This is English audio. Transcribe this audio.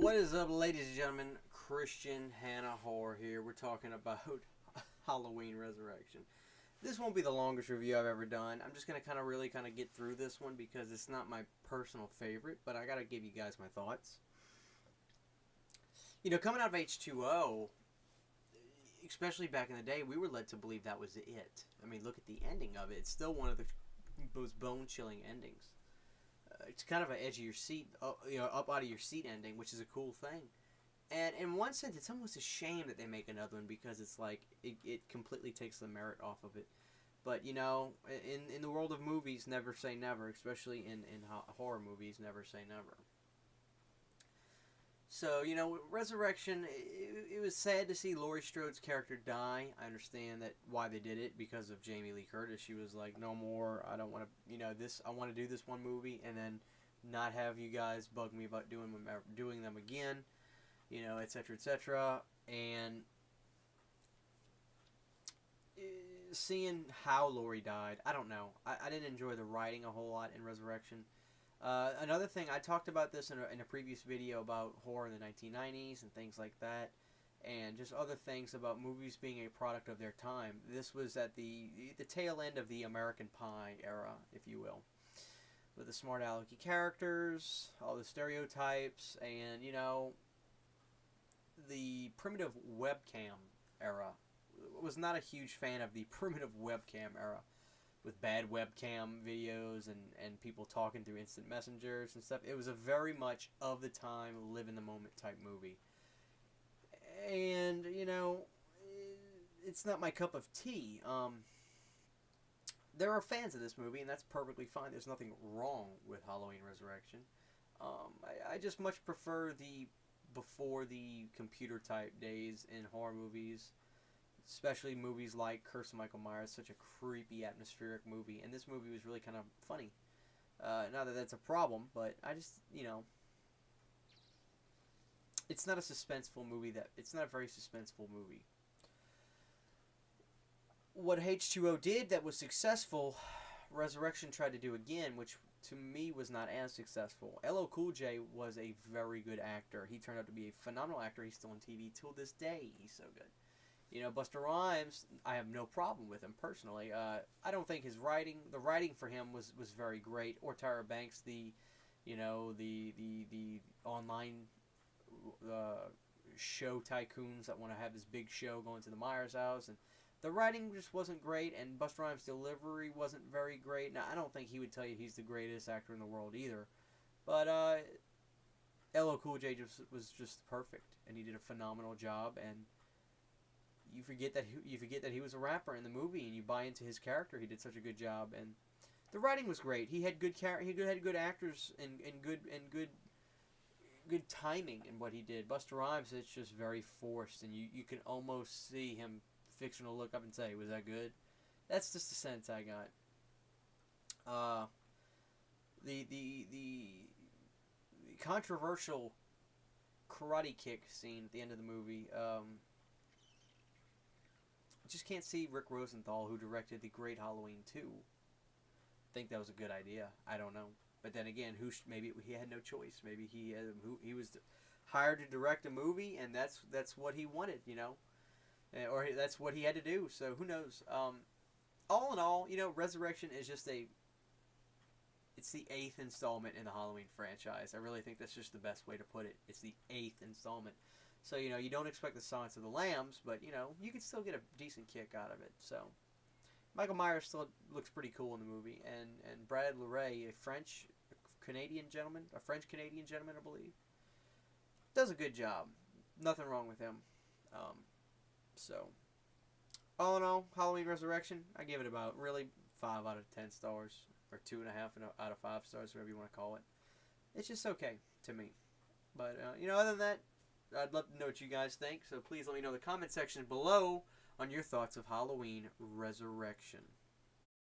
What is up, ladies and gentlemen? Christian Hannah Horror here. We're talking about Halloween Resurrection. This won't be the longest review I've ever done. I'm just going to really get through this one because it's not my personal favorite, but I got to give you guys my thoughts. You know, coming out of H2O, especially back in the day, we were led to believe that was it. I mean, look at the ending of it. It's still one of the most bone-chilling endings. It's kind of an edge of your seat, up out of your seat ending, which is a cool thing. And in one sense, it's almost a shame that they make another one because it's like it completely takes the merit off of it. But, you know, in the world of movies, never say never, especially in horror movies, never say never. So, you know, Resurrection, it was sad to see Laurie Strode's character die. I understand that why they did it, because of Jamie Lee Curtis. She was like, no more, I don't want to, I want to do this one movie and then not have you guys bug me about doing them again, etc., etc. And seeing how Laurie died, I don't know. I didn't enjoy the writing a whole lot in Resurrection. Another thing, I talked about this in a previous video about horror in the 1990s and things like that, and just other things about movies being a product of their time. This was at the tail end of the American Pie era, if you will, with the smart alecky characters, all the stereotypes, and, the primitive webcam era. I was not a huge fan of the primitive webcam era, with bad webcam videos and people talking through instant messengers and stuff. It was a very much of the time, live in the moment type movie. And, it's not my cup of tea. There are fans of this movie, and that's perfectly fine. There's nothing wrong with Halloween Resurrection. I just much prefer the before the computer type days in horror movies. Especially movies like Curse of Michael Myers, such a creepy, atmospheric movie. And this movie was really kind of funny. Not that that's a problem, but I just, it's not a suspenseful movie. It's not a very suspenseful movie. What H2O did that was successful, Resurrection tried to do again, which to me was not as successful. LL Cool J was a very good actor. He turned out to be a phenomenal actor. He's still on TV till this day. He's so good. Busta Rhymes, I have no problem with him personally. I don't think the writing for him was very great. Or Tyra Banks, the online show tycoons that want to have this big show going to the Myers house, and the writing just wasn't great. And Busta Rhymes' delivery wasn't very great. Now, I don't think he would tell you he's the greatest actor in the world either, but LL Cool J was just perfect, and he did a phenomenal job. And you forget that he was a rapper in the movie, and you buy into his character. He did such a good job, and the writing was great. He had good had good actors and good timing in what he did. Busta Rhymes, it's just very forced, and you can almost see him fixing to look up and say, "Was that good?" That's just the sense I got. The controversial karate kick scene at the end of the movie. I just can't see Rick Rosenthal, who directed The Great Halloween 2, think that was a good idea. I don't know. But then again, maybe he had no choice. Maybe he was hired to direct a movie, and that's what he wanted, or that's what he had to do. So who knows? All in all, Resurrection is just it's the 8th installment in the Halloween franchise. I really think that's just the best way to put it. It's the 8th installment. So, you don't expect the Silence of the Lambs, but, you can still get a decent kick out of it. So, Michael Myers still looks pretty cool in the movie. And Brad Larray, a French-Canadian gentleman, I believe, does a good job. Nothing wrong with him. So, all in all, Halloween Resurrection, I give it about, really, 5 out of 10 stars. Or 2.5 out of 5 stars, whatever you want to call it. It's just okay to me. But, other than that, I'd love to know what you guys think, so please let me know in the comment section below on your thoughts of Halloween Resurrection.